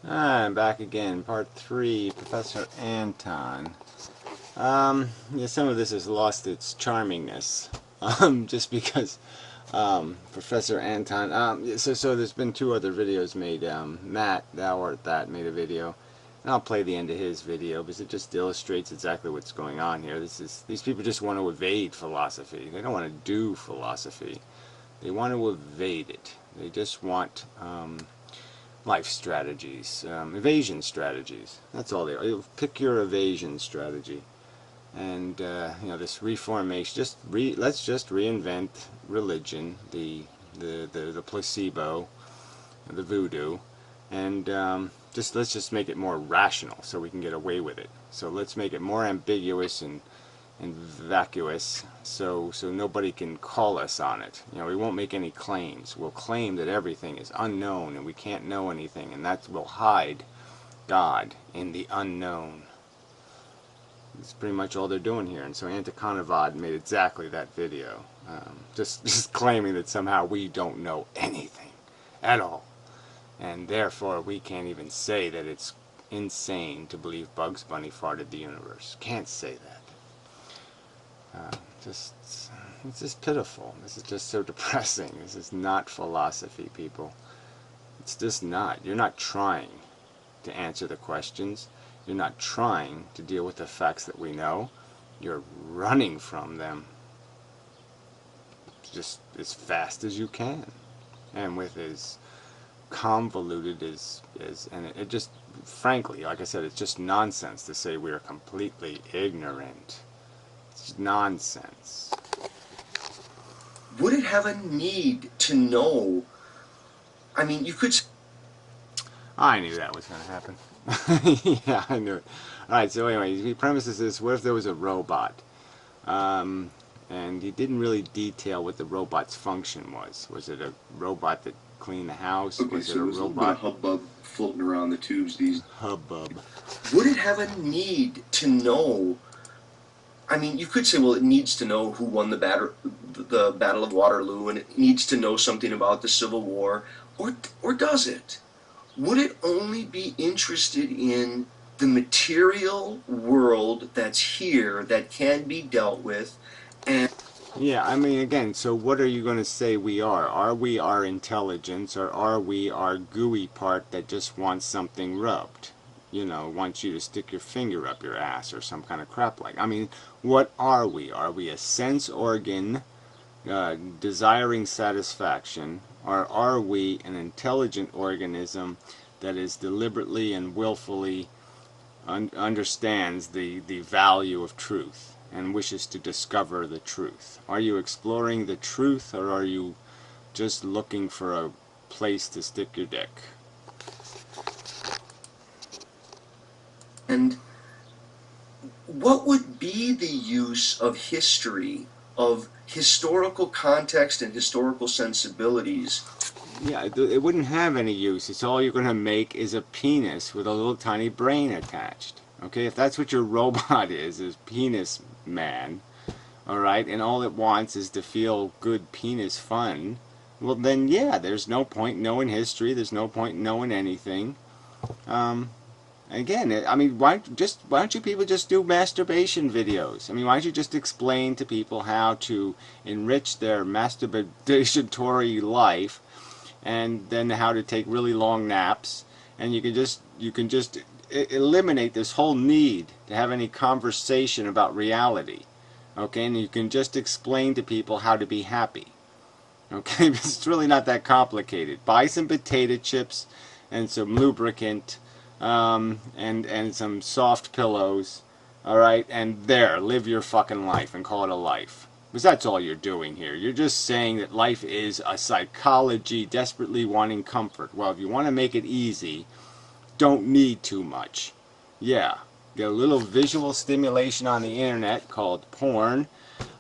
I'm back again, part 3, Professor Anton. Yeah, some of this has lost its charmingness, just because Professor Anton. So there's been 2 other videos made. Matt, thou art that, made a video, and I'll play the end of his video because it just illustrates exactly what's going on here. These people just want to evade philosophy. They don't want to do philosophy. They want to evade it. They just want life strategies, evasion strategies. That's all they are. Pick your evasion strategy. And this reformation. Let's just reinvent religion, the placebo, the voodoo, and let's just make it more rational so we can get away with it. So let's make it more ambiguous and vacuous, so nobody can call us on it. We won't make any claims. We'll claim that everything is unknown and we can't know anything, and that will hide God in the unknown. That's pretty much all they're doing here. And so Antikonavad made exactly that video, just claiming that somehow we don't know anything at all, and therefore we can't even say that it's insane to believe Bugs Bunny farted the universe. Can't say that. It's just pitiful. This is just so depressing. This is not philosophy, people. It's just not. You're not trying to answer the questions. You're not trying to deal with the facts that we know. You're running from them just as fast as you can, and with as convoluted and it just, frankly, like I said, it's just nonsense to say we're completely ignorant. It's nonsense. Would it have a need to know? I mean, you could... I knew that was going to happen. Yeah, I knew it. Alright, so anyway, he premises this: what if there was a robot? And he didn't really detail what the robot's function was. Was it a robot that cleaned the house? Okay, was so it a there's robot? A little bit of hubbub floating around the tubes these... Hubbub. Would it have a need to know? I mean, you could say, well, it needs to know who won the Battle of Waterloo, and it needs to know something about the Civil War, or does it? Would it only be interested in the material world that's here, that can be dealt with, and... Yeah, I mean, again, so what are you going to say we are? Are we our intelligence, or are we our gooey part that just wants something rubbed? Wants you to stick your finger up your ass or some kind of crap like. I mean, what are we? Are we a sense organ desiring satisfaction, or are we an intelligent organism that is deliberately and willfully understands the value of truth and wishes to discover the truth? Are you exploring the truth, or are you just looking for a place to stick your dick? And what would be the use of history, of historical context and historical sensibilities? Yeah, it wouldn't have any use. It's all you're going to make is a penis with a little tiny brain attached. Okay, if that's what your robot is penis man, alright, and all it wants is to feel good penis fun, well then yeah, there's no point knowing history, there's no point knowing anything. Again, I mean, why don't you people just do masturbation videos? I mean, why don't you just explain to people how to enrich their masturbatory life, and then how to take really long naps, and you can just eliminate this whole need to have any conversation about reality. Okay, and you can just explain to people how to be happy. Okay, it's really not that complicated. Buy some potato chips and some lubricant, and some soft pillows, alright, and there, live your fucking life and call it a life. Because that's all you're doing here. You're just saying that life is a psychology desperately wanting comfort. Well, if you want to make it easy, don't need too much. Yeah, get a little visual stimulation on the internet called porn,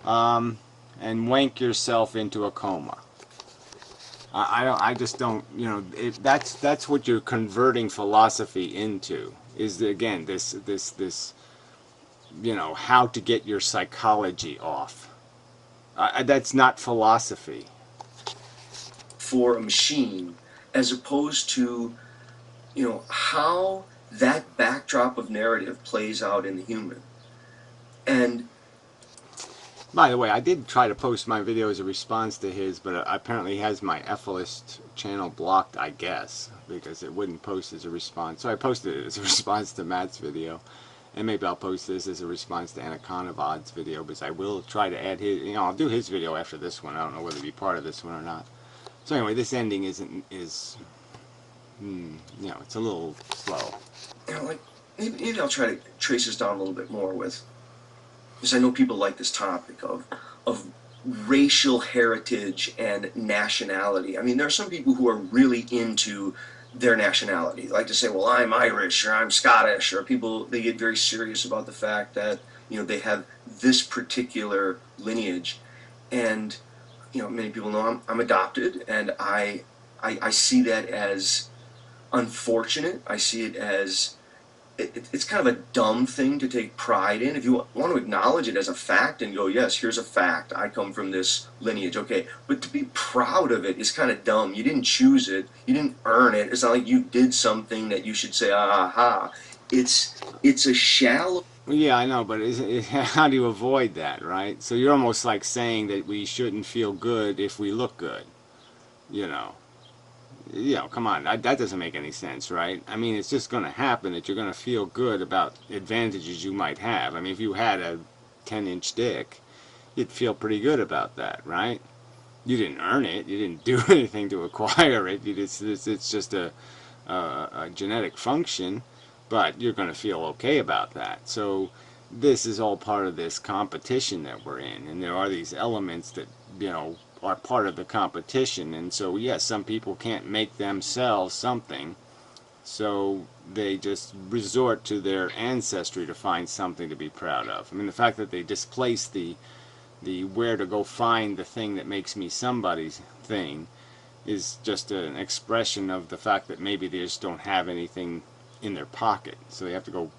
and wank yourself into a coma. I just don't, that's what you're converting philosophy into, is again this how to get your psychology off. That's not philosophy. For a machine, as opposed to how that backdrop of narrative plays out in the human. And By the way, I did try to post my video as a response to his, but apparently he has my efilist channel blocked, I guess, because it wouldn't post as a response. So I posted it as a response to Matt's video. And maybe I'll post this as a response to Anacondavod's video, because I will try to add his, I'll do his video after this one. I don't know whether to be part of this one or not. So anyway, this ending is, it's a little slow. like maybe I'll try to trace this down a little bit more with, because I know people like this topic of racial heritage and nationality. I mean, there are some people who are really into their nationality. They like to say, well, I'm Irish or I'm Scottish, or people, they get very serious about the fact that, they have this particular lineage. And, many people know I'm adopted, and I see that as unfortunate. I see it as it's kind of a dumb thing to take pride in. If you want to acknowledge it as a fact and go, yes, here's a fact, I come from this lineage, okay. But to be proud of it is kind of dumb. You didn't choose it. You didn't earn it. It's not like you did something that you should say, aha. It's a shallow... Well, yeah, I know, but how do you avoid that, right? So you're almost like saying that we shouldn't feel good if we look good, come on, that doesn't make any sense, right? I mean, it's just going to happen that you're going to feel good about advantages you might have. I mean, if you had a 10-inch dick, you'd feel pretty good about that, right? You didn't earn it. You didn't do anything to acquire it. It's just a genetic function, but you're going to feel okay about that. So this is all part of this competition that we're in, and there are these elements that, are part of the competition. And so yes, some people can't make themselves something, so they just resort to their ancestry to find something to be proud of. I mean, the fact that they displace the where to go find the thing that makes me somebody's thing is just an expression of the fact that maybe they just don't have anything in their pocket, so they have to go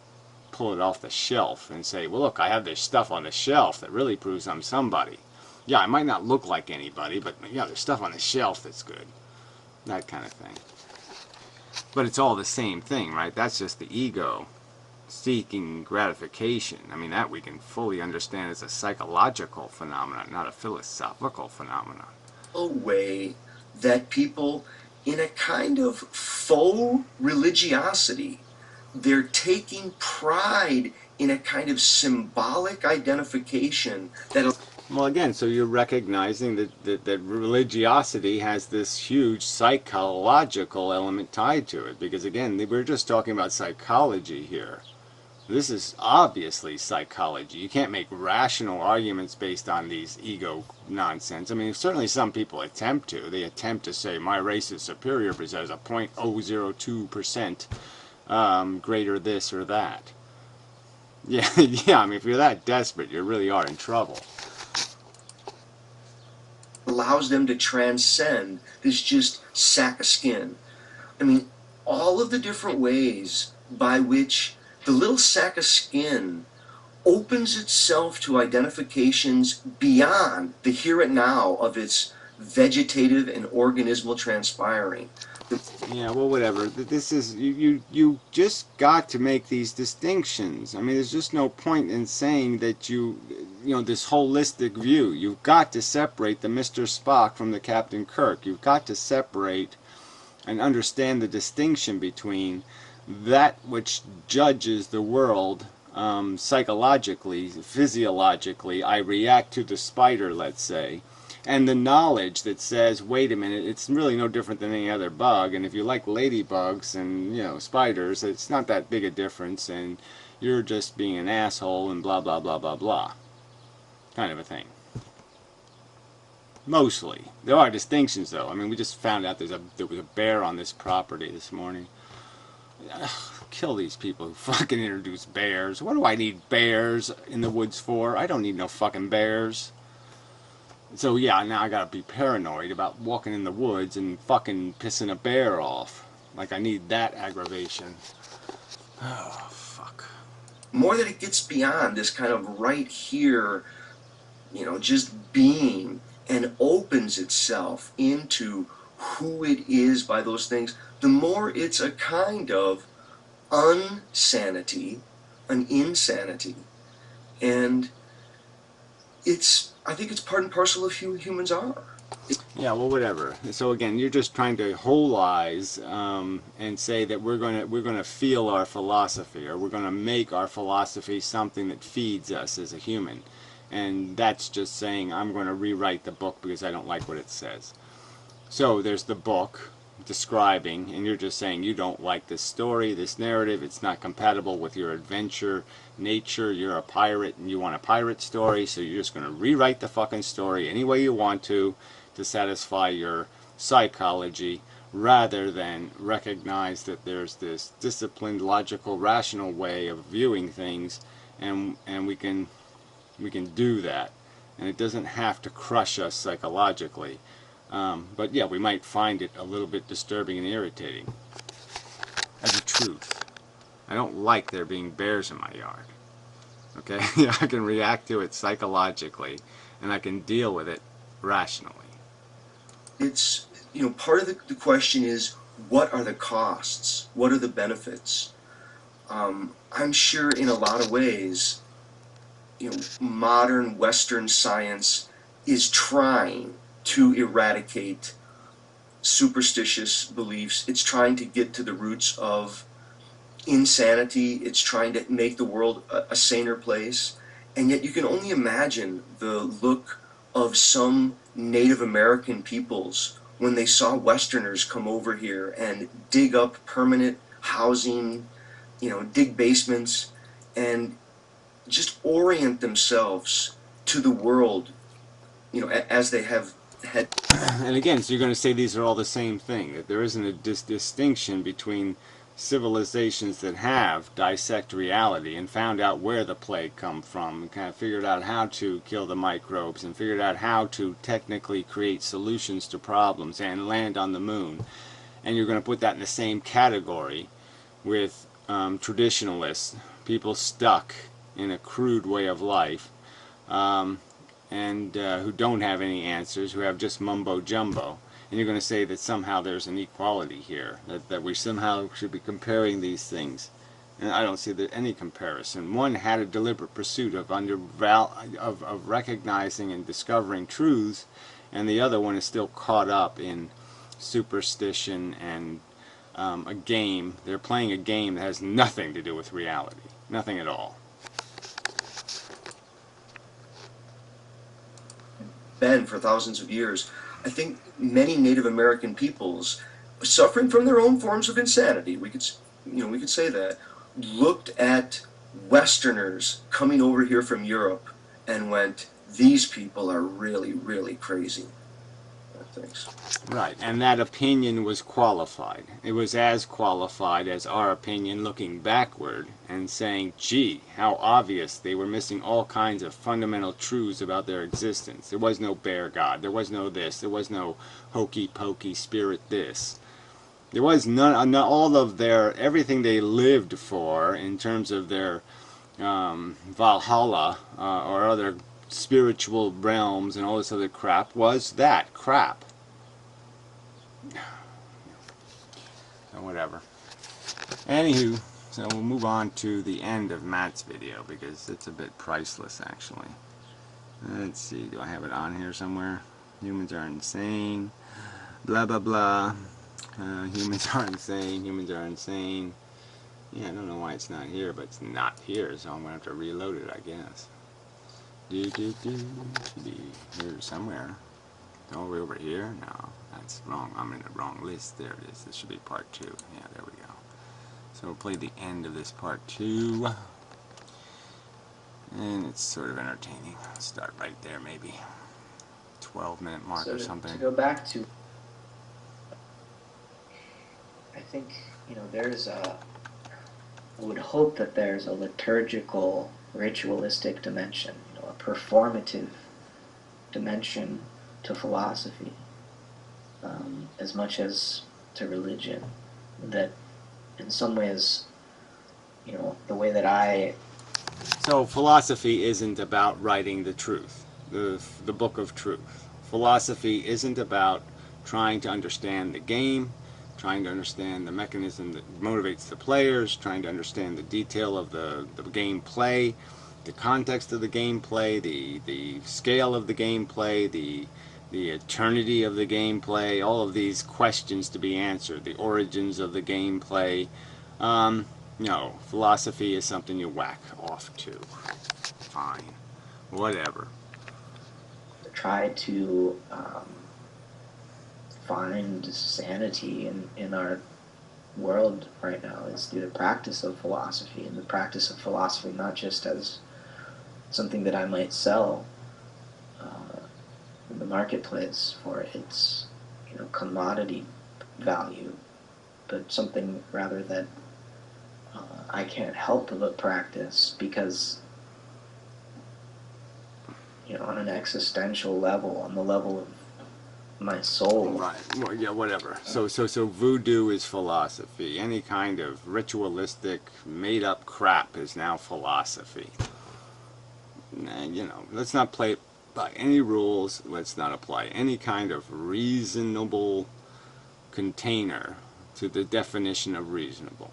pull it off the shelf and say, well, look, I have this stuff on the shelf that really proves I'm somebody. Yeah, I might not look like anybody, but yeah, there's stuff on the shelf that's good. That kind of thing. But it's all the same thing, right? That's just the ego seeking gratification. I mean, that we can fully understand as a psychological phenomenon, not a philosophical phenomenon. A way that people, in a kind of faux religiosity, they're taking pride in a kind of symbolic identification that... Well, again, so you're recognizing that religiosity has this huge psychological element tied to it. Because, again, we're just talking about psychology here. This is obviously psychology. You can't make rational arguments based on these ego nonsense. I mean, certainly some people attempt to. They attempt to say, my race is superior because there's a 0.002% greater this or that. Yeah, yeah, I mean, if you're that desperate, you really are in trouble. Allows them to transcend this just sack of skin. I mean, all of the different ways by which the little sack of skin opens itself to identifications beyond the here and now of its vegetative and organismal transpiring. Yeah, well, whatever. This is, you just got to make these distinctions. I mean, there's just no point in saying that this holistic view. You've got to separate the Mr. Spock from the Captain Kirk. You've got to separate and understand the distinction between that which judges the world psychologically, physiologically. I react to the spider, let's say. And the knowledge that says, wait a minute, it's really no different than any other bug, and if you like ladybugs and, spiders, it's not that big a difference, and you're just being an asshole and blah, blah, blah, blah, blah. Kind of a thing. Mostly. There are distinctions, though. I mean, we just found out there was a bear on this property this morning. Ugh, kill these people who fucking introduce bears. What do I need bears in the woods for? I don't need no fucking bears. So yeah, now I gotta be paranoid about walking in the woods and fucking pissing a bear off. Like I need that aggravation. Oh, fuck. More that it gets beyond this kind of right here, just being, and opens itself into who it is by those things. the more it's a kind of unsanity, an insanity. And I think it's part and parcel of who humans are. Yeah, well, whatever. So again, you're just trying to wholeize and say that we're gonna feel our philosophy, or we're gonna make our philosophy something that feeds us as a human, and that's just saying I'm going to rewrite the book because I don't like what it says. So there's the book describing, and you're just saying you don't like this story, this narrative, it's not compatible with your adventure nature, you're a pirate and you want a pirate story, so you're just going to rewrite the fucking story any way you want to satisfy your psychology, rather than recognize that there's this disciplined, logical, rational way of viewing things, and we can do that, and it doesn't have to crush us psychologically. But yeah, we might find it a little bit disturbing and irritating as a truth. I don't like there being bears in my yard. Okay, I can react to it psychologically, and I can deal with it rationally. It's, part of the question is, what are the costs? What are the benefits? I'm sure in a lot of ways, modern Western science is trying to eradicate superstitious beliefs. It's trying to get to the roots of insanity. It's trying to make the world a saner place. And yet you can only imagine the look of some Native American peoples when they saw Westerners come over here and dig up permanent housing, dig basements, and just orient themselves to the world, as they have had. And again, so you're going to say these are all the same thing, that there isn't a distinction between civilizations that have dissect reality and found out where the plague come from, and kind of figured out how to kill the microbes, and figured out how to technically create solutions to problems and land on the moon. And you're going to put that in the same category with traditionalists, people stuck in a crude way of life, and who don't have any answers, who have just mumbo jumbo. And you're going to say that somehow there's an equality here, that we somehow should be comparing these things. And I don't see any comparison. One had a deliberate pursuit of recognizing and discovering truths, and the other one is still caught up in superstition and a game. They're playing a game that has nothing to do with reality. Nothing at all. Been for thousands of years. I think many Native American peoples, suffering from their own forms of insanity, we could say that, looked at Westerners coming over here from Europe and went, "These people are really, really crazy." Thanks. Right, and that opinion was qualified. It was as qualified as our opinion looking backward and saying, gee, how obvious they were missing all kinds of fundamental truths about their existence. There was no bear god, there was no this, there was no hokey pokey spirit this. There was none all of their, everything they lived for in terms of their Valhalla or other spiritual realms and all this other crap was that crap. So whatever. Anywho, so we'll move on to the end of Matt's video because it's a bit priceless actually. Let's see, do I have it on here somewhere? Humans are insane. Blah blah blah. Humans are insane. Humans are insane. Yeah, I don't know why it's not here, but it's not here, so I'm gonna have to reload it, I guess. Should be here somewhere. All the way over here? No, that's wrong. I'm in the wrong list. There it is. This should be part 2. Yeah, there we go. So we'll play the end of this part 2. And it's sort of entertaining. I'll start right there, maybe. 12-minute mark or something. To go back to, I think, there's I would hope that there's a liturgical, ritualistic dimension, a performative dimension to philosophy, as much as to religion, that in some ways, the way that I... So philosophy isn't about writing the truth, the book of truth. Philosophy isn't about trying to understand the game. trying to understand the mechanism that motivates the players, trying to understand the detail of the gameplay, the context of the gameplay, the scale of the gameplay, the eternity of the gameplay, all of these questions to be answered, the origins of the gameplay. No, philosophy is something you whack off to. Fine. Whatever. Try to find sanity in our world right now is through the practice of philosophy, and the practice of philosophy not just as something that I might sell in the marketplace for its commodity value, but something rather that I can't help but practice because on an existential level, on the level of my soul. Right. Well, yeah, whatever. So voodoo is philosophy. Any kind of ritualistic, made-up crap is now philosophy. And, let's not play by any rules. Let's not apply any kind of reasonable container to the definition of reasonable.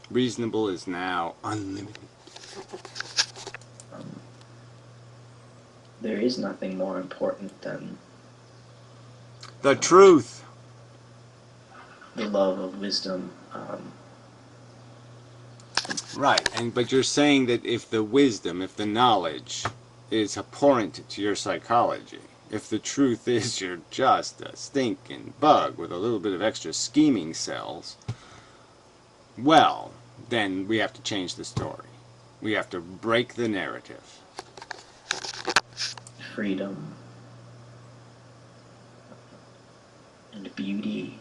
Reasonable is now unlimited. There is nothing more important than the truth. The love of wisdom. Right, but you're saying that if the wisdom, if the knowledge is abhorrent to your psychology, if the truth is you're just a stinking bug with a little bit of extra scheming cells, well, then we have to change the story. We have to break the narrative. Freedom and beauty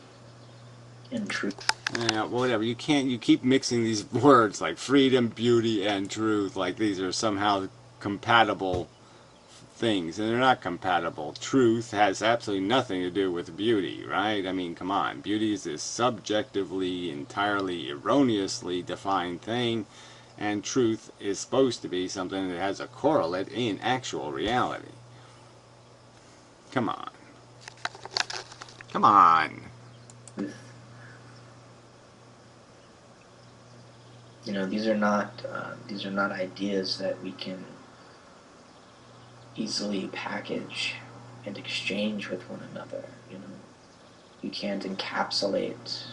and truth. Yeah, whatever. You keep mixing these words like freedom, beauty, and truth like these are somehow compatible things, and they're not compatible. Truth has absolutely nothing to do with beauty, right? I mean, come on. Beauty is this subjectively, entirely erroneously defined thing, and truth is supposed to be something that has a correlate in actual reality. Come on. Come on. These are not ideas that we can easily package and exchange with one another. You can't encapsulate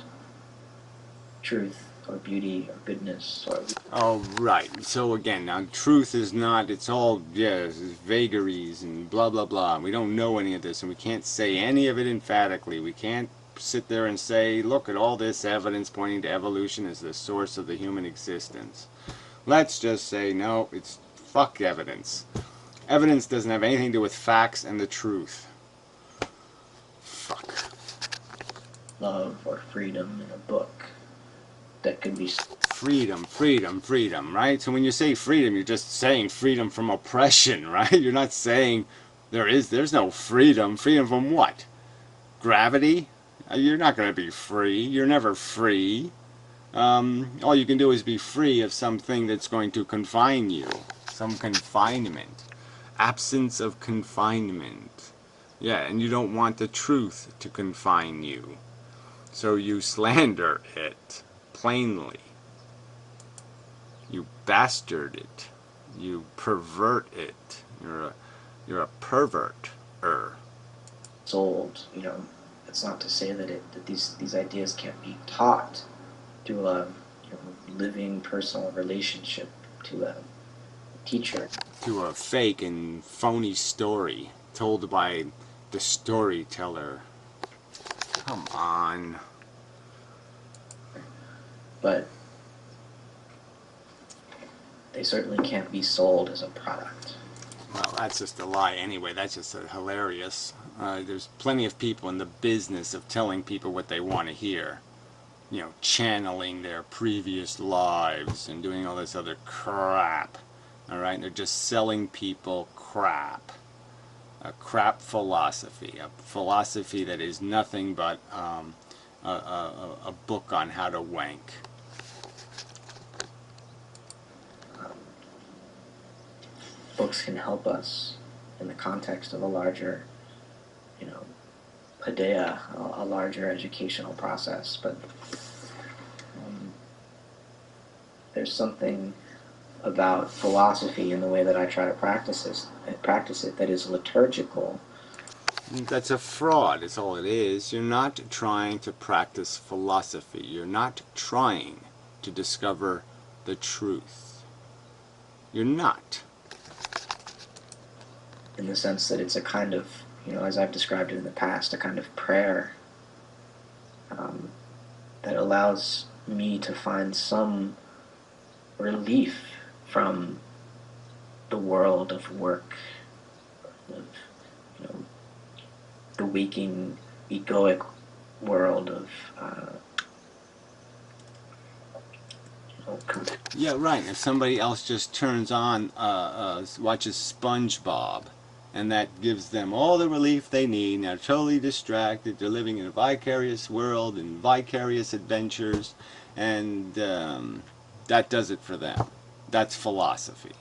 truth or beauty or goodness or. Oh, right. So again, now truth is not, it's all, it's vagaries and blah, blah, blah. We don't know any of this, and we can't say any of it emphatically. We can't sit there and say, look at all this evidence pointing to evolution as the source of the human existence. Let's just say, no, it's fuck evidence. Evidence doesn't have anything to do with facts and the truth. Fuck. Love or freedom in a book that could be. Freedom, freedom, freedom, right? So when you say freedom, you're just saying freedom from oppression, right? You're not saying there's no freedom. Freedom from what? Gravity? You're not going to be free. You're never free. All you can do is be free of something that's going to confine you. Some confinement. Absence of confinement. Yeah, and you don't want the truth to confine you. So you slander it plainly. You bastard it. You pervert it. You're a pervert-er. Sold. It's not to say that these ideas can't be taught through a living personal relationship to a teacher. To a fake and phony story told by the storyteller. Come on. But they certainly can't be sold as a product. Well, that's just a lie anyway. That's just hilarious. There's plenty of people in the business of telling people what they want to hear. Channeling their previous lives and doing all this other crap. Alright? They're just selling people crap. A crap philosophy. A philosophy that is nothing but a book on how to wank. Books can help us in the context of a larger, paideia, a larger educational process. But there's something about philosophy in the way that I try to practice it that is liturgical. That's a fraud, is all it is. You're not trying to practice philosophy. You're not trying to discover the truth. You're not. In the sense that it's a kind of, as I've described it in the past, a kind of prayer that allows me to find some relief from the world of work, of the waking, egoic world of Yeah, right. If somebody else just turns on, watches SpongeBob, and that gives them all the relief they need, and they're totally distracted, they're living in a vicarious world and vicarious adventures, and that does it for them. That's philosophy.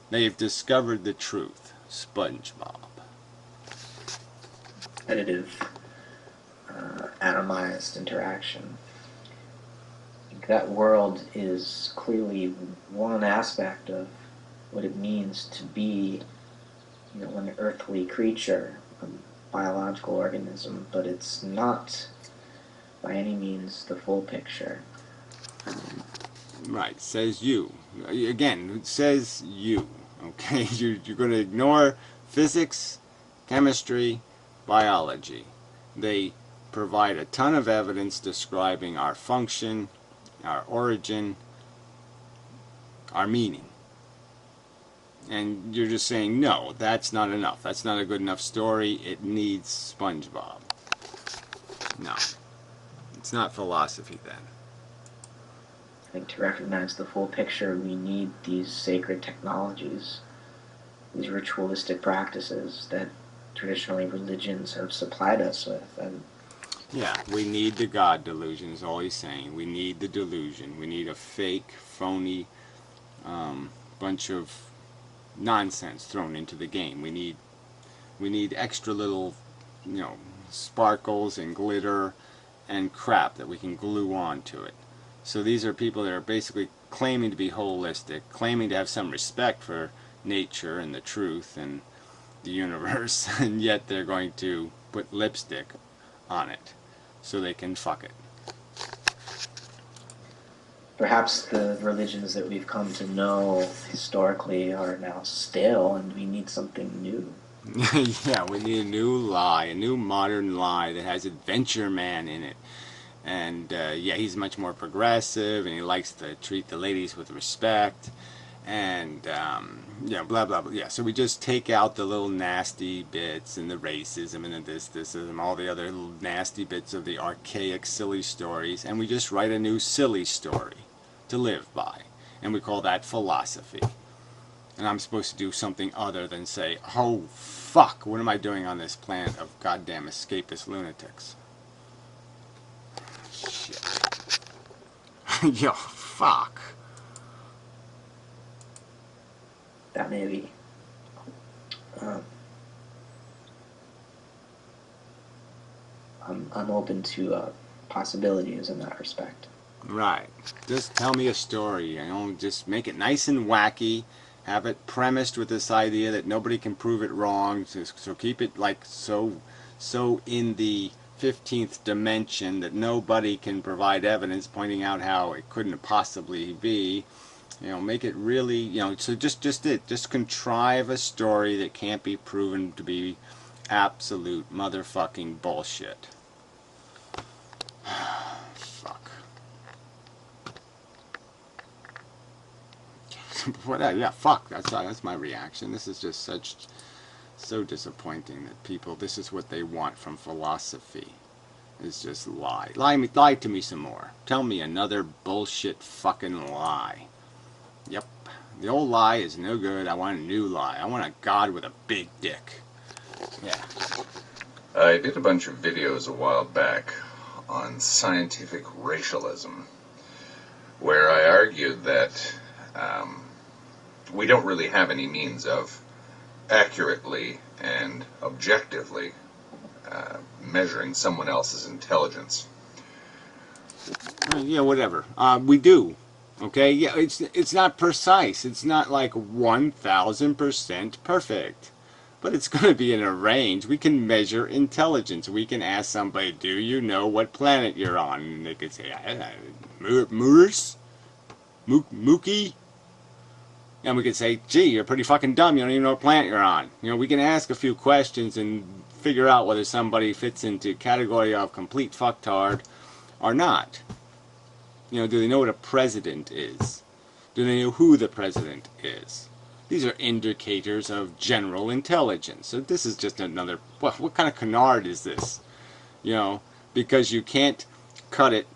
They've discovered the truth. SpongeBob. repetitive, atomized interaction. That world is clearly one aspect of what it means to be, an earthly creature, a biological organism, but it's not by any means the full picture. Right, says you. Again, it says you. Okay, you're going to ignore physics, chemistry, biology. They provide a ton of evidence describing our function, our origin, our meaning. And you're just saying, no, that's not enough. That's not a good enough story. It needs SpongeBob. No. It's not philosophy then. I think to recognize the full picture, we need these sacred technologies, these ritualistic practices that traditionally religions have supplied us with. And yeah, we need the God delusion is all he's saying. We need the delusion. We need a fake, phony bunch of nonsense thrown into the game. We need extra little, sparkles and glitter and crap that we can glue on to it. So these are people that are basically claiming to be holistic, claiming to have some respect for nature and the truth and the universe, and yet they're going to put lipstick on it so they can fuck it. perhaps the religions that we've come to know historically are now stale, and we need something new. Yeah, we need a new lie, a new modern lie that has Adventure Man in it. And yeah, he's much more progressive, and he likes to treat the ladies with respect, and blah blah blah. Yeah, so we just take out the little nasty bits and the racism and the this and all the other little nasty bits of the archaic silly stories, and we just write a new silly story to live by, and we call that philosophy. And I'm supposed to do something other than say, oh fuck, what am I doing on this planet of goddamn escapist lunatics? Shit. Yo, fuck. That may be. I'm open to possibilities in that respect. Right. Just tell me a story. Just make it nice and wacky. Have it premised with this idea that nobody can prove it wrong. So keep it like so in the 15th dimension that nobody can provide evidence pointing out how it couldn't possibly be. Make it really, so just contrive a story that can't be proven to be absolute motherfucking bullshit. Fuck. Yeah, fuck. That's my reaction. This is just so disappointing that people. This is what they want from philosophy. Is just lie. Lie to me some more. Tell me another bullshit fucking lie. Yep. The old lie is no good. I want a new lie. I want a God with a big dick. Yeah. I did a bunch of videos a while back on scientific racialism, where I argued that we don't really have any means of accurately and objectively measuring someone else's intelligence. Yeah, whatever. We do. Okay, yeah, it's not precise. It's not like 1000% perfect. But it's going to be in a range. We can measure intelligence. We can ask somebody, do you know what planet you're on? And they could say, Moors? Mookie? And we could say, gee, you're pretty fucking dumb. You don't even know what planet you're on. You know, we can ask a few questions and figure out whether somebody fits into category of complete fucktard or not. You know, do they know what a president is? Do they know who the president is? These are indicators of general intelligence. So this is just another, what kind of canard is this? You know, because you can't cut it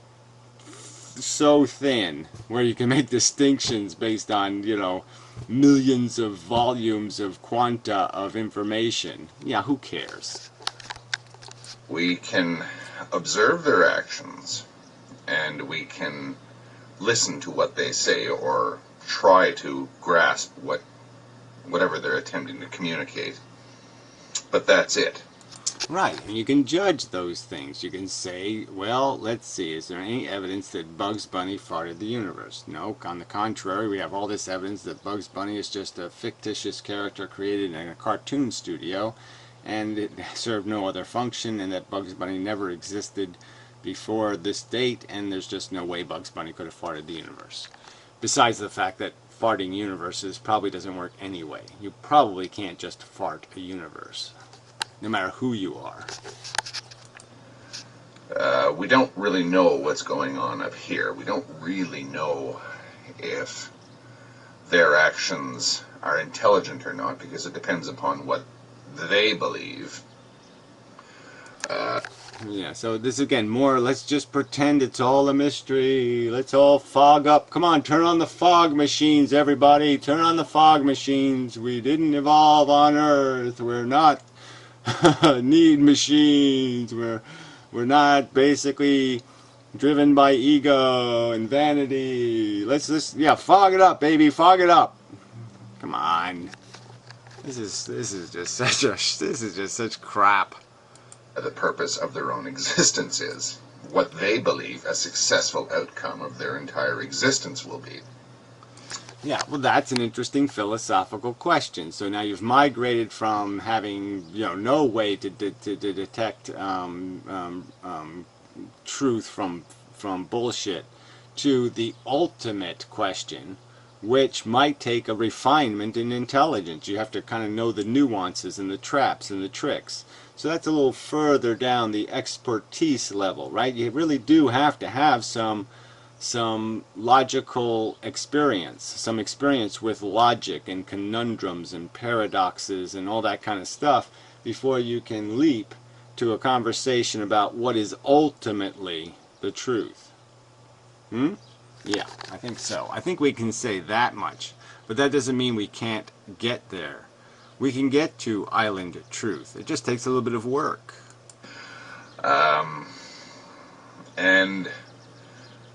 so thin where you can make distinctions based on, you know, millions of volumes of quanta of information. Yeah, who cares? We can observe their actions, and we can listen to what they say or try to grasp whatever they're attempting to communicate. But that's it. Right, and you can judge those things. You can say, well, let's see, is there any evidence that Bugs Bunny farted the universe? No, on the contrary, we have all this evidence that Bugs Bunny is just a fictitious character created in a cartoon studio, and it served no other function, and that Bugs Bunny never existed before this date, and there's just no way Bugs Bunny could have farted the universe. Besides the fact that farting universes probably doesn't work anyway. You probably can't just fart a universe, no matter who you are. We don't really know what's going on up here. We don't really know if their actions are intelligent or not, because it depends upon what they believe. Yeah, so this again, more, let's just pretend it's all a mystery. Let's all fog up. Come on, turn on the fog machines, everybody. Turn on the fog machines. We didn't evolve on Earth. We're not need machines. We're not basically driven by ego and vanity. Let's just, yeah, fog it up, baby. Fog it up. Come on. This is just such crap. The purpose of their own existence is, what they believe a successful outcome of their entire existence will be. Yeah, well, that's an interesting philosophical question. So now you've migrated from having, you know, no way to detect truth from bullshit to the ultimate question, which might take a refinement in intelligence. You have to kind of know the nuances and the traps and the tricks. So that's a little further down the expertise level, right? You really do have to have some logical experience, some experience with logic and conundrums and paradoxes and all that kind of stuff before you can leap to a conversation about what is ultimately the truth. Yeah, I think so. I think we can say that much, but that doesn't mean we can't get there. We can get to island truth. It just takes a little bit of work. And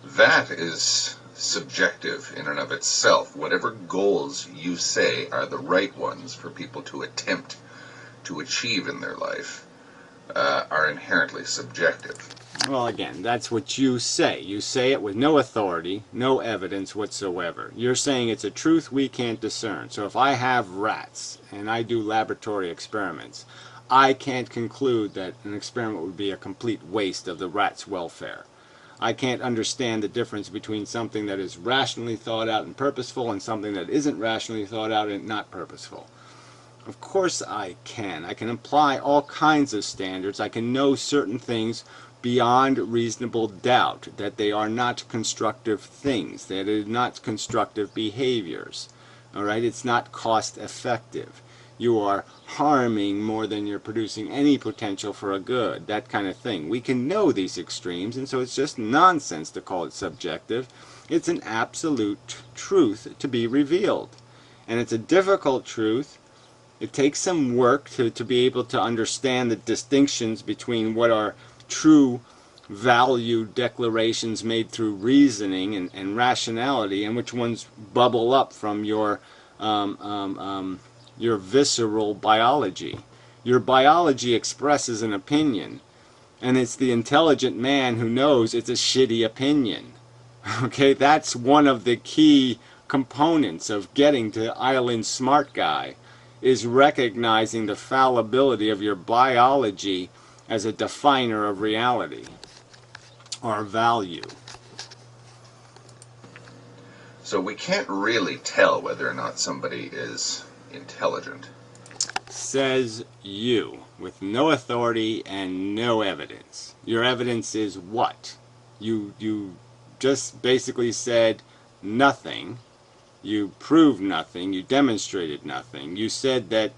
that is subjective in and of itself. Whatever goals you say are the right ones for people to attempt to achieve in their life are inherently subjective. Well, again, that's what you say. You say it with no authority, no evidence whatsoever. You're saying it's a truth we can't discern. So if I have rats and I do laboratory experiments, I can't conclude that an experiment would be a complete waste of the rat's welfare. I can't understand the difference between something that is rationally thought out and purposeful and something that isn't rationally thought out and not purposeful. Of course I can. I can apply all kinds of standards. I can know certain things beyond reasonable doubt, that they are not constructive things, that it is not constructive behaviors. All right, it's not cost effective. You are harming more than you're producing any potential for a good, that kind of thing. We can know these extremes, and so it's just nonsense to call it subjective. It's an absolute truth to be revealed. And it's a difficult truth. It takes some work to be able to understand the distinctions between what are true value declarations made through reasoning and rationality, and which ones bubble up from your visceral biology. Your biology expresses an opinion, and it's the intelligent man who knows it's a shitty opinion. Okay, that's one of the key components of getting to Island Smart Guy, is recognizing the fallibility of your biology as a definer of reality or value. So we can't really tell whether or not somebody is intelligent. Says you, with no authority and no evidence. Your evidence is what? You just basically said nothing. You proved nothing. You demonstrated nothing. You said that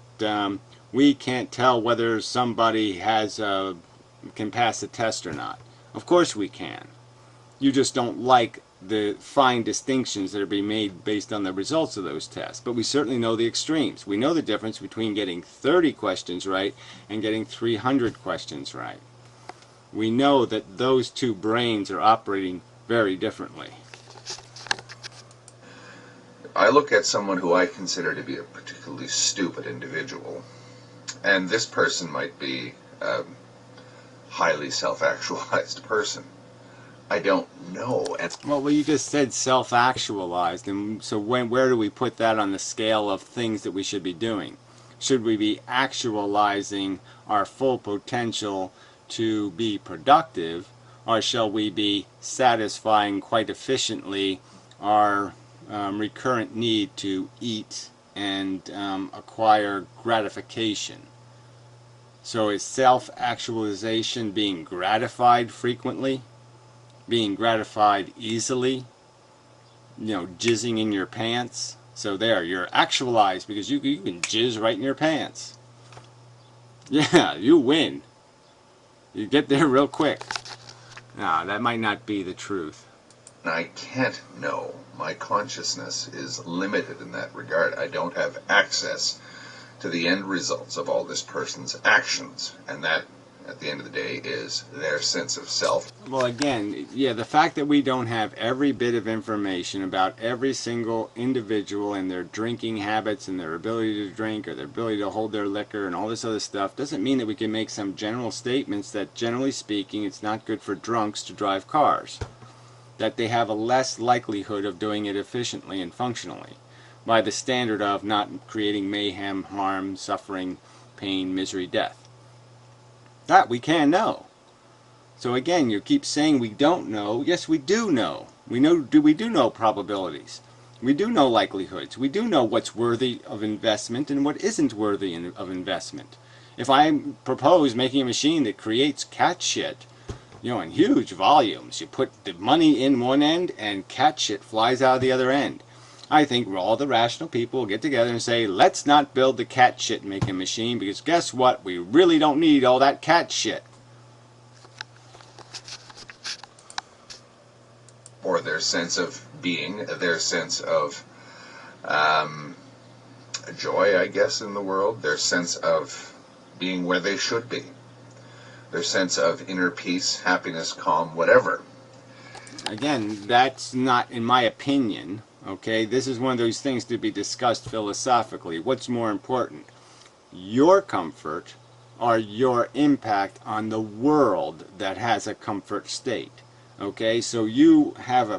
we can't tell whether somebody can pass a test or not. Of course we can. You just don't like the fine distinctions that are being made based on the results of those tests. But we certainly know the extremes. We know the difference between getting 30 questions right and getting 300 questions right. We know that those two brains are operating very differently. I look at someone who I consider to be a particularly stupid individual, and this person might be a highly self-actualized person. I don't know. Well, you just said self-actualized, and so where do we put that on the scale of things that we should be doing? Should we be actualizing our full potential to be productive, or shall we be satisfying quite efficiently our recurrent need to eat and acquire gratification? So is self-actualization being gratified frequently? Being gratified easily? Jizzing in your pants? So there, you're actualized because you can jizz right in your pants. Yeah, you win. You get there real quick. No, that might not be the truth. I can't know. My consciousness is limited in that regard. I don't have access to the end results of all this person's actions, and that, at the end of the day, is their sense of self. Well, again, yeah, the fact that we don't have every bit of information about every single individual and their drinking habits and their ability to drink or their ability to hold their liquor and all this other stuff doesn't mean that we can make some general statements that, generally speaking, it's not good for drunks to drive cars. That they have a less likelihood of doing it efficiently and functionally by the standard of not creating mayhem, harm, suffering, pain, misery, death. That we can know. So again, you keep saying we don't know. Yes, we do know. We do know probabilities. We do know likelihoods. We do know what's worthy of investment and what isn't worthy of investment. If I propose making a machine that creates cat shit, in huge volumes, you put the money in one end and cat shit flies out of the other end. I think all the rational people will get together and say, let's not build the cat shit making machine, because guess what? We really don't need all that cat shit. Or their sense of being, their sense of joy, I guess, in the world, their sense of being where they should be, their sense of inner peace, happiness, calm, whatever. Again, that's not, in my opinion, okay? This is one of those things to be discussed philosophically. What's more important? Your comfort or your impact on the world that has a comfort state? Okay, so you have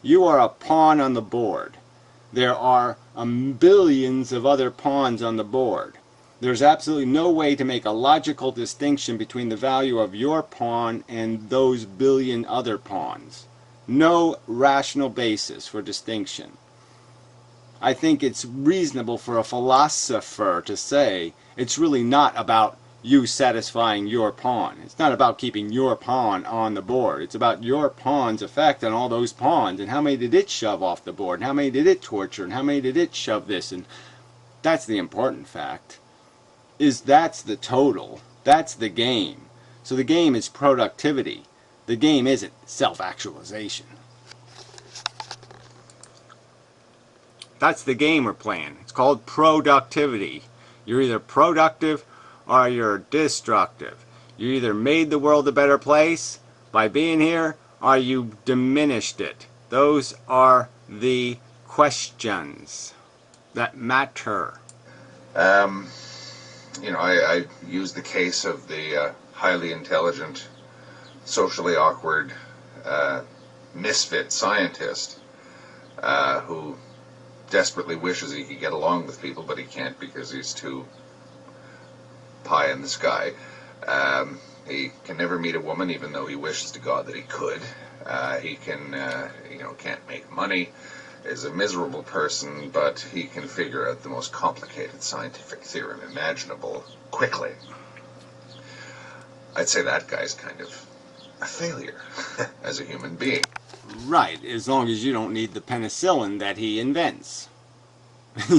you are a pawn on the board. There are billions of other pawns on the board. There's absolutely no way to make a logical distinction between the value of your pawn and those billion other pawns. No rational basis for distinction. I think it's reasonable for a philosopher to say it's really not about you satisfying your pawn. It's not about keeping your pawn on the board. It's about your pawn's effect on all those pawns, and how many did it shove off the board, and how many did it torture, and how many did it shove this, and that's the important fact. That's the total. That's the game. So the game is productivity. The game isn't self-actualization. That's the game we're playing. It's called productivity. You're either productive or you're destructive. You either made the world a better place by being here, or you diminished it. Those are the questions that matter. I use the case of the highly intelligent, socially awkward, misfit scientist who desperately wishes he could get along with people, but he can't because he's too pie in the sky. He can never meet a woman, even though he wishes to God that he could. He can't make money, is a miserable person, but he can figure out the most complicated scientific theorem imaginable quickly. I'd say that guy's kind of a failure as a human being. Right, as long as you don't need the penicillin that he invents.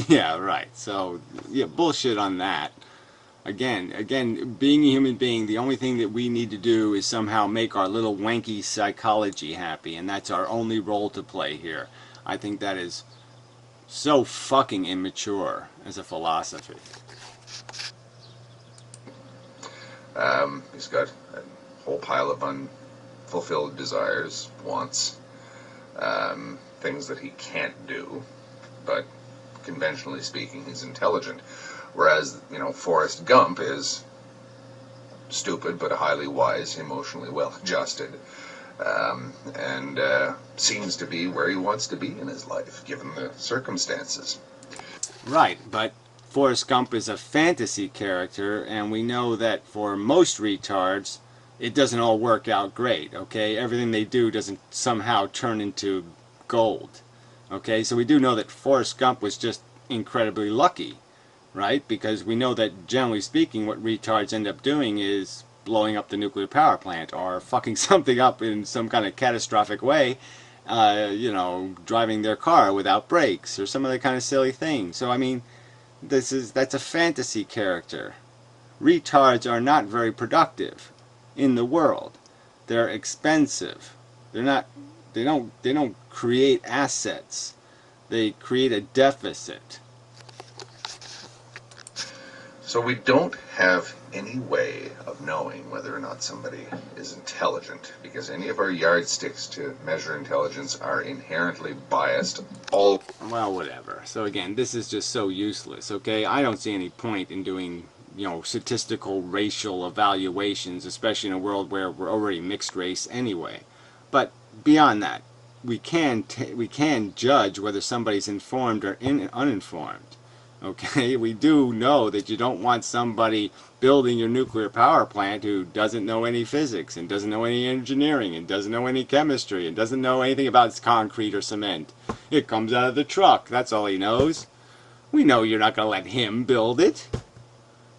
Yeah, right. So, yeah, bullshit on that. Again, being a human being, the only thing that we need to do is somehow make our little wanky psychology happy, and that's our only role to play here. I think that is so fucking immature as a philosophy. He's got a whole pile of unfulfilled desires, wants, things that he can't do, but conventionally speaking, he's intelligent. Whereas, Forrest Gump is stupid but highly wise, emotionally well-adjusted, and seems to be where he wants to be in his life, given the circumstances. Right, but Forrest Gump is a fantasy character, and we know that for most retards, it doesn't all work out great, okay? Everything they do doesn't somehow turn into gold, okay? So we do know that Forrest Gump was just incredibly lucky, right? Because we know that, generally speaking, what retards end up doing is blowing up the nuclear power plant or fucking something up in some kind of catastrophic way, driving their car without brakes or some other kind of silly thing. So, I mean, that's a fantasy character. Retards are not very productive in the world. They're expensive. They don't create assets. They create a deficit. So we don't have any way of knowing whether or not somebody is intelligent, because any of our yardsticks to measure intelligence are inherently biased. Well, whatever. So again, this is just so useless, okay? I don't see any point in doing, statistical racial evaluations, especially in a world where we're already mixed race anyway. But beyond that, we can judge whether somebody's informed or uninformed. Okay, we do know that you don't want somebody building your nuclear power plant who doesn't know any physics and doesn't know any engineering and doesn't know any chemistry and doesn't know anything about concrete or cement. It comes out of the truck, that's all he knows. We know you're not going to let him build it.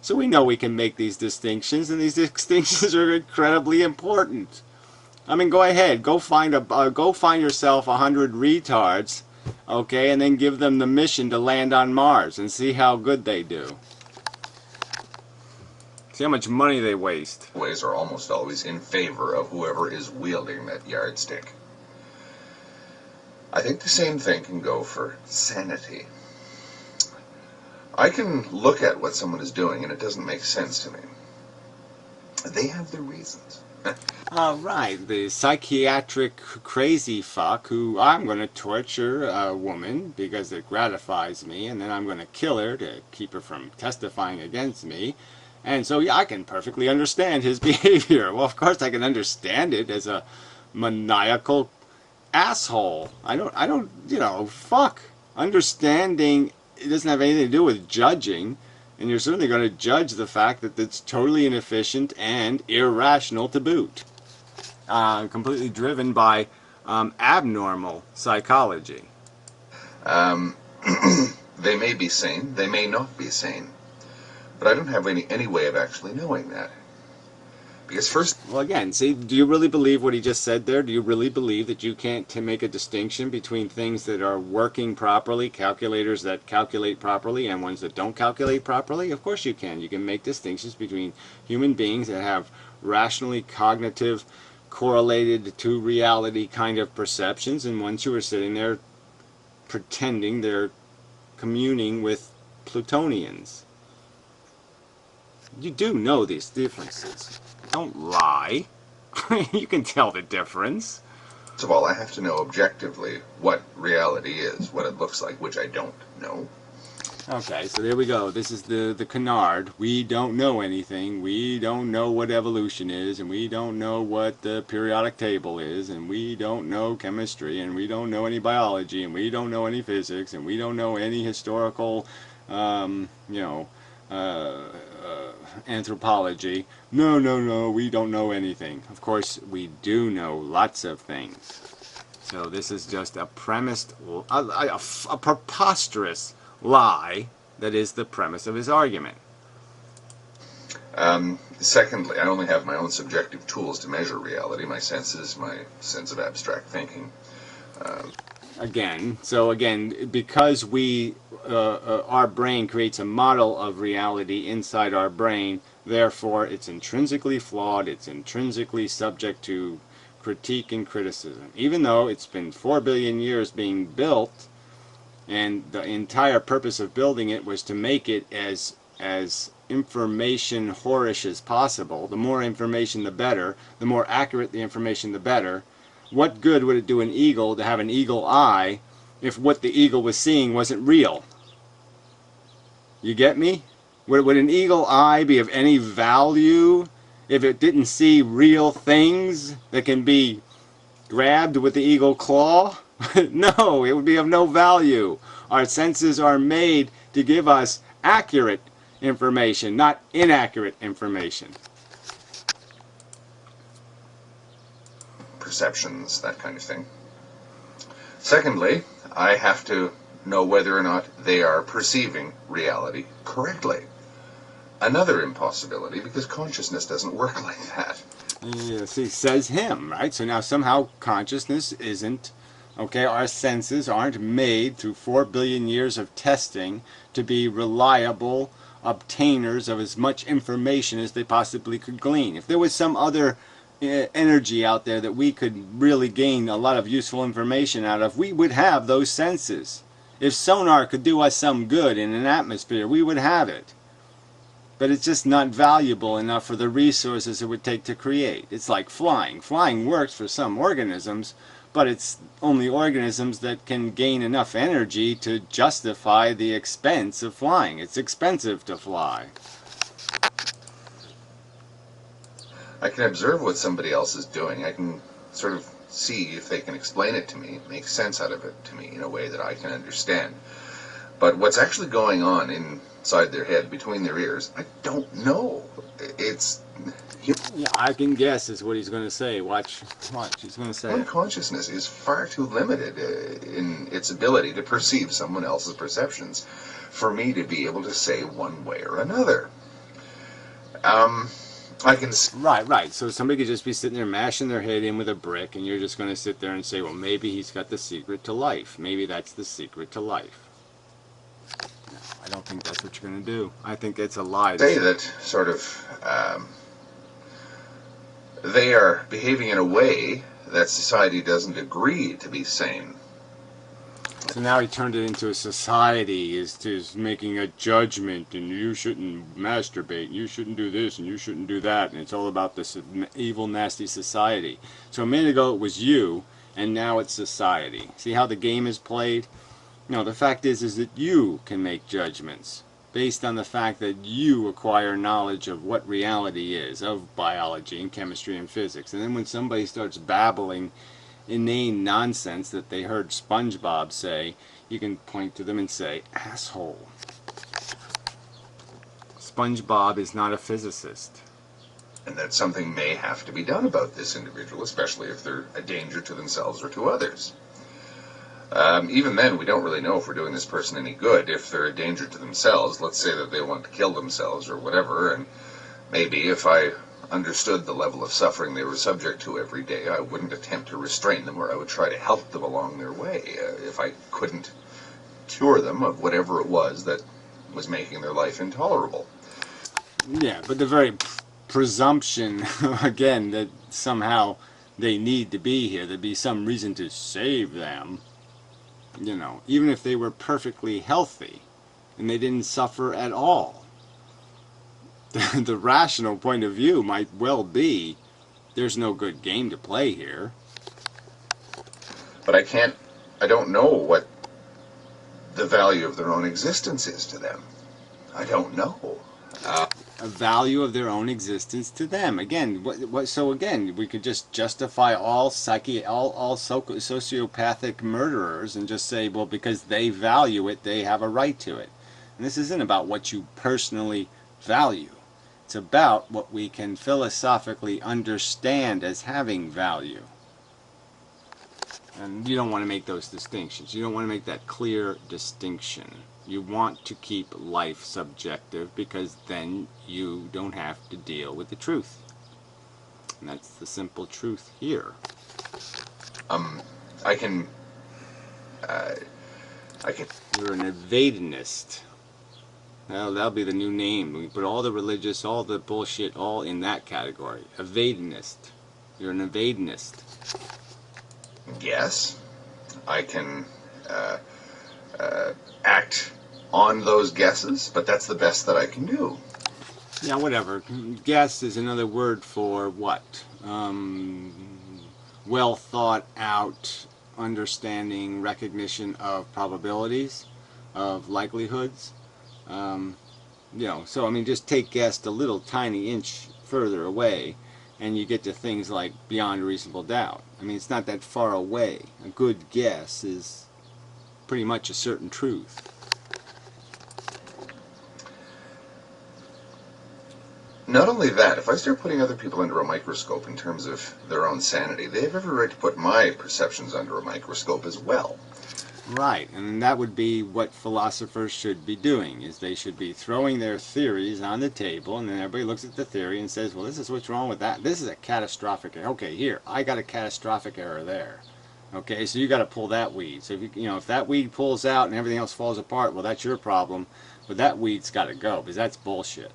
So we know we can make these distinctions, and these distinctions are incredibly important. I mean, go ahead, go find yourself 100 retards, okay, and then give them the mission to land on Mars and see how good they do. See how much money they waste. Ways are almost always in favor of whoever is wielding that yardstick. I think the same thing can go for sanity. I can look at what someone is doing and it doesn't make sense to me. They have their reasons. Right, the psychiatric crazy fuck who I'm going to torture a woman because it gratifies me, and then I'm going to kill her to keep her from testifying against me. And so I can perfectly understand his behavior. Well, of course I can understand it as a maniacal asshole. I don't, fuck. Understanding, it doesn't have anything to do with judging. And you're certainly going to judge the fact that it's totally inefficient and irrational to boot. Completely driven by abnormal psychology. They may be sane, they may not be sane. But I don't have any way of actually knowing that. Because first... Well, again, see, do you really believe what he just said there? Do you really believe that you can't make a distinction between things that are working properly, calculators that calculate properly, and ones that don't calculate properly? Of course you can. You can make distinctions between human beings that have rationally cognitive, correlated to reality kind of perceptions, and ones who are sitting there pretending they're communing with Plutonians. You do know these differences. Don't lie. You can tell the difference. First of all, I have to know objectively what reality is, what it looks like, which I don't know. Okay, so there we go. This is the canard. We don't know anything. We don't know what evolution is, and we don't know what the periodic table is, and we don't know chemistry, and we don't know any biology, and we don't know any physics, and we don't know any historical, you know, anthropology. No, no, no, we don't know anything. Of course, we do know lots of things. So this is just a premised, a preposterous lie that is the premise of his argument. Secondly, I only have my own subjective tools to measure reality, my senses, my sense of abstract thinking. Again, because our brain creates a model of reality inside our brain, therefore it's intrinsically flawed, it's intrinsically subject to critique and criticism. Even though it's been 4 billion years being built, and the entire purpose of building it was to make it as information whorish as possible. The more information the better, the more accurate the information the better. What good would it do an eagle to have an eagle eye if what the eagle was seeing wasn't real? You get me? Would an eagle eye be of any value if it didn't see real things that can be grabbed with the eagle claw? No, it would be of no value. Our senses are made to give us accurate information, not inaccurate information. Perceptions, that kind of thing. Secondly, I have to know whether or not they are perceiving reality correctly. Another impossibility, because consciousness doesn't work like that. Yes, he says him, right? So now somehow consciousness isn't, okay, our senses aren't made through 4 billion years of testing to be reliable obtainers of as much information as they possibly could glean. If there was some other energy out there that we could really gain a lot of useful information out of, we would have those senses. If sonar could do us some good in an atmosphere, we would have it. But it's just not valuable enough for the resources it would take to create. It's like flying. Flying works for some organisms, but it's only organisms that can gain enough energy to justify the expense of flying. It's expensive to fly. I can observe what somebody else is doing. I can sort of see if they can explain it to me, make sense out of it to me in a way that I can understand. But what's actually going on inside their head, between their ears, I don't know. It's... Yeah, I can guess is what he's going to say. Watch, he's going to say Human it. consciousness is far too limited in its ability to perceive someone else's perceptions for me to be able to say one way or another. I can... Right. So somebody could just be sitting there mashing their head in with a brick, and you're just going to sit there and say, well, maybe he's got the secret to life. Maybe that's the secret to life. No, I don't think that's what you're going to do. I think it's a lie. Say that sort of they are behaving in a way that society doesn't agree to be sane. So now he turned it into a society is making a judgment, and you shouldn't masturbate, and you shouldn't do this, and you shouldn't do that, and it's all about this evil, nasty society. So a minute ago it was you, and now it's society. See how the game is played? No, the fact is that you can make judgments based on the fact that you acquire knowledge of what reality is, of biology and chemistry and physics. And then when somebody starts babbling inane nonsense that they heard SpongeBob say, you can point to them and say, asshole. SpongeBob is not a physicist. And that something may have to be done about this individual, especially if they're a danger to themselves or to others. Even then, we don't really know if we're doing this person any good. If they're a danger to themselves, let's say that they want to kill themselves or whatever, and maybe if I understood the level of suffering they were subject to every day, I wouldn't attempt to restrain them, or I would try to help them along their way if I couldn't cure them of whatever it was that was making their life intolerable. Yeah, but the very presumption, again, that somehow they need to be here, there'd be some reason to save them, you know, even if they were perfectly healthy and they didn't suffer at all. The rational point of view might well be there's no good game to play here. But I don't know what the value of their own existence is to them. I don't know. A value of their own existence to them. Again, so again, we could just justify all sociopathic murderers and just say, well, because they value it, they have a right to it. And this isn't about what you personally value. It's about what we can philosophically understand as having value. And you don't want to make those distinctions. You don't want to make that clear distinction. You want to keep life subjective because then you don't have to deal with the truth. And that's the simple truth here. I can. You're an evadinist. Well, that'll be the new name. We put all the religious, all the bullshit, all in that category. Evadinist. You're an evadinist. Yes, I can act on those guesses, but that's the best that I can do. Yeah, whatever. Guess is another word for what? Well thought out understanding, recognition of probabilities, of likelihoods. So I mean, just take guess a little tiny inch further away, and you get to things like beyond reasonable doubt. I mean, it's not that far away. A good guess is pretty much a certain truth. Not only that, if I start putting other people under a microscope in terms of their own sanity, they have every right to put my perceptions under a microscope as well. Right, and that would be what philosophers should be doing, is they should be throwing their theories on the table, and then everybody looks at the theory and says, well, this is what's wrong with that. This is a catastrophic error. Okay, here, I got a catastrophic error there. Okay, so you got to pull that weed. So if that weed pulls out and everything else falls apart, well, that's your problem, but that weed's got to go, because that's bullshit.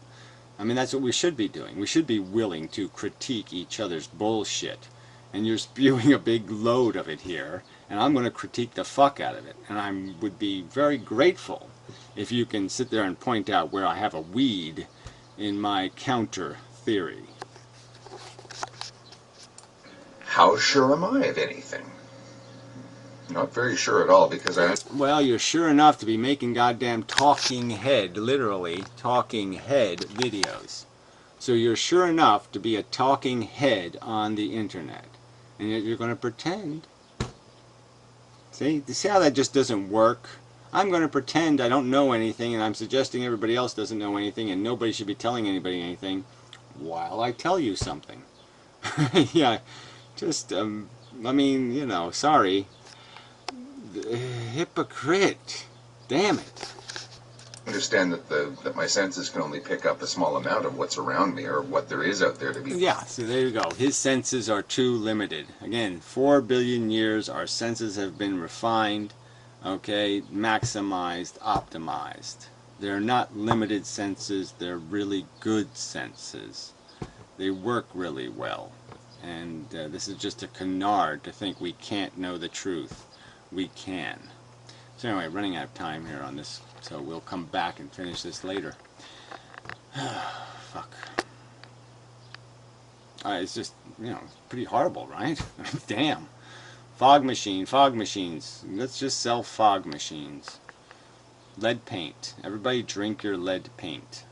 I mean, that's what we should be doing. We should be willing to critique each other's bullshit. And you're spewing a big load of it here, and I'm going to critique the fuck out of it. And I would be very grateful if you can sit there and point out where I have a weed in my counter theory. How sure am I of anything? Not very sure at all, because Well, you're sure enough to be making goddamn talking head, literally talking head videos. So you're sure enough to be a talking head on the internet. And yet you're going to pretend. See how that just doesn't work? I'm going to pretend I don't know anything, and I'm suggesting everybody else doesn't know anything, and nobody should be telling anybody anything while I tell you something. Yeah, just, I mean, sorry. Hypocrite. Damn it. understand that my senses can only pick up a small amount of what's around me or what there is out there to be. Yeah, so there you go. His senses are too limited. Again, 4 billion years, our senses have been refined, okay, maximized, optimized. They're not limited senses, they're really good senses. They work really well. And this is just a canard to think we can't know the truth. We can. So anyway, running out of time here on this, so we'll come back and finish this later. Fuck. It's just, it's pretty horrible, right? Damn. Fog machines. Let's just sell fog machines. Lead paint. Everybody drink your lead paint.